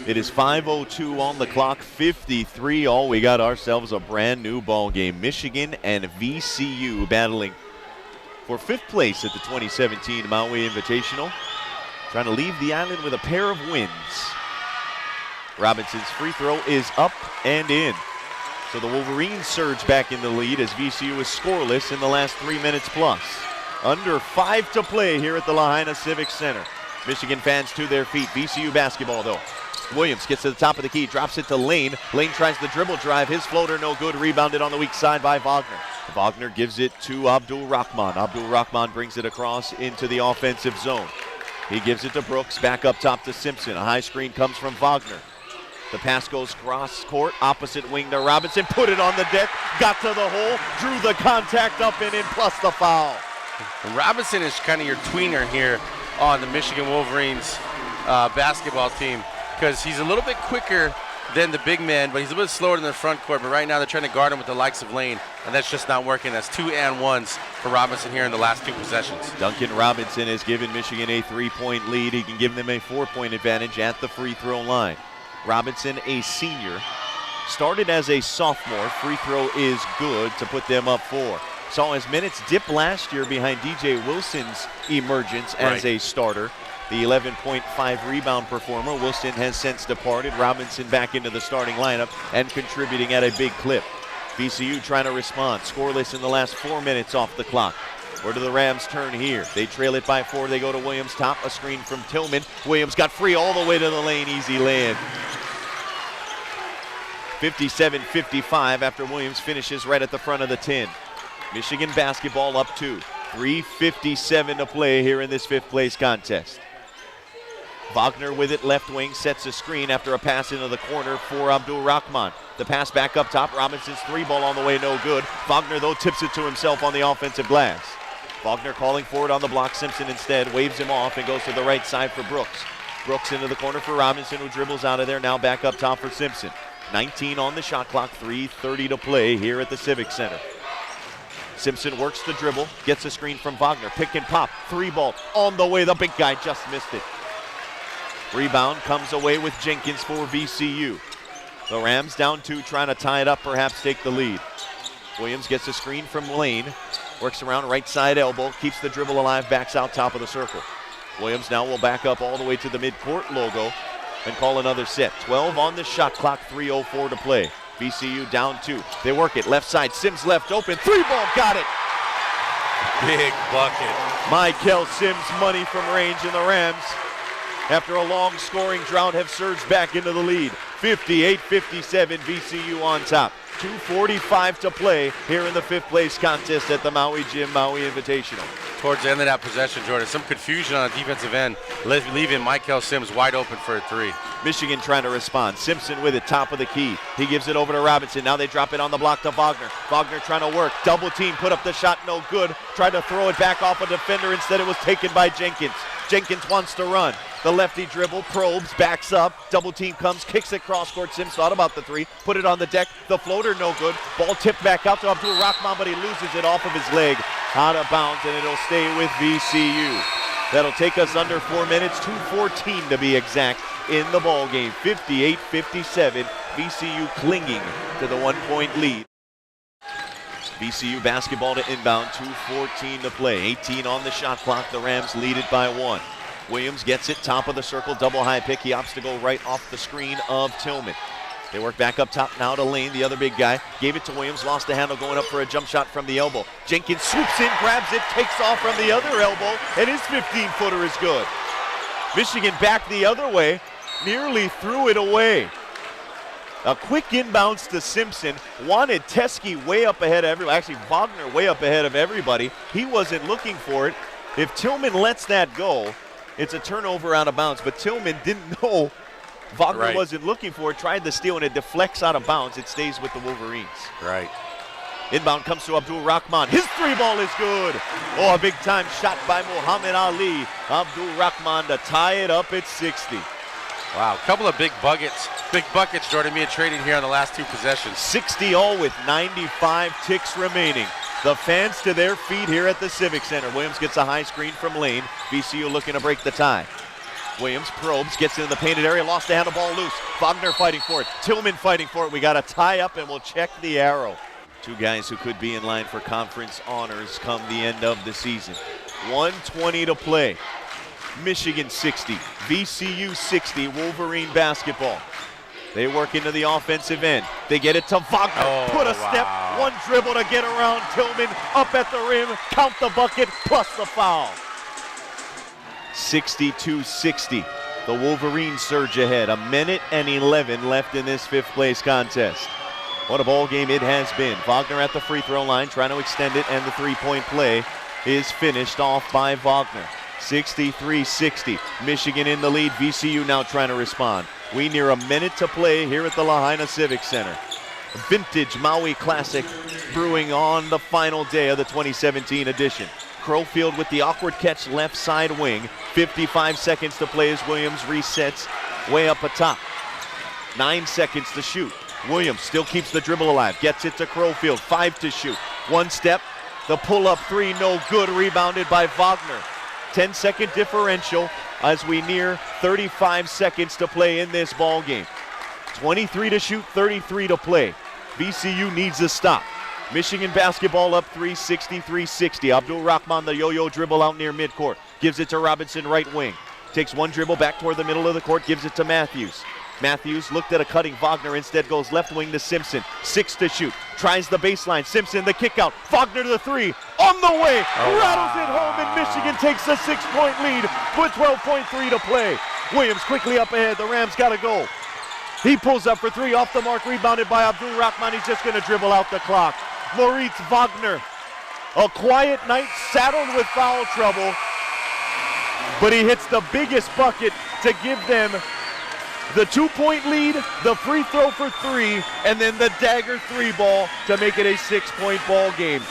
It is 5:02 on the clock, 53 all. We got ourselves a brand new ball game. Michigan and VCU battling for 5th place at the 2017 Maui Invitational. Trying to leave the island with a pair of wins. Robinson's free throw is up and in. So the Wolverines surge back in the lead as VCU is scoreless in the last 3 minutes plus. Under 5 to play here at the Lahaina Civic Center. Michigan fans to their feet. VCU basketball though. Williams gets to the top of the key, drops it to Lane. Lane tries the dribble drive. His floater no good. Rebounded on the weak side by Wagner. Wagner gives it to Abdul Rahman. Abdul Rahman brings it across into the offensive zone. He gives it to Brooks. Back up top to Simpson. A high screen comes from Wagner. The pass goes cross court, opposite wing to Robinson. Put it on the deck, got to the hole, drew the contact up and in, plus the foul. Robinson is kind of your tweener here on the Michigan Wolverines basketball team, because he's a little bit quicker than the big man, but he's a little bit slower than the front court. But right now they're trying to guard him with the likes of Lane, and that's just not working. That's 2 and 1s for Robinson here in the last 2 possessions. Duncan Robinson has given Michigan a 3-point lead. He can give them a 4-point advantage at the free throw line. Robinson, a senior, started as a sophomore. Free throw is good to put them up 4. Saw his minutes dip last year behind DJ Wilson's emergence as a starter. The 11.5 rebound performer. Wilson has since departed. Robinson back into the starting lineup and contributing at a big clip. VCU trying to respond. Scoreless in the last 4 minutes off the clock. Where do the Rams turn here? They trail it by 4. They go to Williams top. A screen from Tillman. Williams got free all the way to the lane. Easy land. 57-55 after Williams finishes right at the front of the 10. Michigan basketball up 2. 3:57 to play here in this 5th place contest. Wagner with it, left wing, sets a screen after a pass into the corner for Abdul Rahman. The pass back up top. Robinson's 3-ball on the way, no good. Wagner, though, tips it to himself on the offensive glass. Wagner calling for it on the block. Simpson instead waves him off and goes to the right side for Brooks. Brooks into the corner for Robinson, who dribbles out of there. Now back up top for Simpson. 19 on the shot clock, 3:30 to play here at the Civic Center. Simpson works the dribble, gets a screen from Wagner. Pick and pop, 3-ball on the way. The big guy just missed it. Rebound comes away with Jenkins for VCU. The Rams down 2, trying to tie it up, perhaps take the lead. Williams gets a screen from Lane, works around right side elbow, keeps the dribble alive, backs out top of the circle. Williams now will back up all the way to the midcourt logo and call another set. 12 on the shot clock, 3:04 to play. VCU down 2. They work it left side. Sims left open. 3-ball, got it. Big bucket. Michael Sims money from range, and the Rams, after a long scoring drought, have surged back into the lead. 58-57, VCU on top. 2:45 to play here in the 5th place contest at the Maui Gym Maui Invitational. Towards the end of that possession, Jordan, some confusion on the defensive end, leaving Michael Sims wide open for a 3. Michigan trying to respond. Simpson with it, top of the key. He gives it over to Robinson. Now they drop it on the block to Wagner. Wagner trying to work. Double team, put up the shot, no good. Tried to throw it back off a defender. Instead it was taken by Jenkins. Jenkins wants to run. The lefty dribble, probes, backs up. Double team comes, kicks it cross court. Sims thought about the 3, put it on the deck. The floater, no good. Ball tipped back out to Abdul Rahman, but he loses it off of his leg. Out of bounds, and it'll stay with VCU. That'll take us under 4 minutes, 2:14 to be exact, in the ball game. 58-57, VCU clinging to the 1-point lead. VCU basketball to inbound, 2:14 to play. 18 on the shot clock. The Rams lead it by 1. Williams gets it, top of the circle, double high pick. He opts to go right off the screen of Tillman. They work back up top now to Lane, the other big guy. Gave it to Williams, lost the handle, going up for a jump shot from the elbow. Jenkins swoops in, grabs it, takes off from the other elbow, and his 15-footer is good. Michigan back the other way, nearly threw it away. A quick inbounds to Simpson. Wanted Teskey way up ahead of everybody. Actually, Wagner way up ahead of everybody. He wasn't looking for it. If Tillman lets that go, it's a turnover out of bounds. But Tillman didn't know Wagner wasn't looking for it. Tried the steal, and it deflects out of bounds. It stays with the Wolverines. Right. Inbound comes to Abdul Rahman. His 3-ball is good. Oh, a big-time shot by Muhammad Ali. Abdul Rahman to tie it up at 60. Wow, a couple of big buckets, Jordan, being traded here on the last 2 possessions. 60 all with 95 ticks remaining. The fans to their feet here at the Civic Center. Williams gets a high screen from Lane. VCU looking to break the tie. Williams probes, gets into the painted area, lost the handle, ball loose. Wagner fighting for it, Tillman fighting for it. We got a tie up and we'll check the arrow. Two guys who could be in line for conference honors come the end of the season. 1:20 to play. Michigan 60, VCU 60, Wolverine basketball. They work into the offensive end. They get it to Wagner. Put a step, one dribble to get around Tillman. Up at the rim, count the bucket, plus the foul. 62-60. The Wolverines surge ahead. 1:11 left in this fifth place contest. What a ball game it has been. Wagner at the free throw line trying to extend it, and the three-point play is finished off by Wagner. 63-60. Michigan in the lead. VCU now trying to respond. We near a minute to play here at the Lahaina Civic Center. Vintage Maui Classic brewing on the final day of the 2017 edition. Crowfield with the awkward catch left side wing. 55 seconds to play as Williams resets way up atop. 9 seconds to shoot. Williams still keeps the dribble alive. Gets it to Crowfield. 5 to shoot. One step. The pull-up three, no good. Rebounded by Wagner. 10-second differential as we near 35 seconds to play in this ball game. 23 to shoot, 33 to play. VCU needs a stop. Michigan basketball up 63-60. Abdul Rahman, the yo-yo dribble out near midcourt. Gives it to Robinson, right wing. Takes one dribble back toward the middle of the court, gives it to Matthews. Matthews looked at a cutting Wagner, instead goes left wing to Simpson. 6 to shoot. Tries the baseline. Simpson the kick out. Wagner to the three. On the way. Rattles it home, and Michigan takes a 6-point lead with 12.3 to play. Williams quickly up ahead. The Rams got to go. He pulls up for three. Off the mark. Rebounded by Abdul Rahman. He's just going to dribble out the clock. Moritz Wagner. A quiet night saddled with foul trouble. But he hits the biggest bucket to give them the 2-point lead, the free throw for three, and then the dagger three ball to make it a 6-point ball game.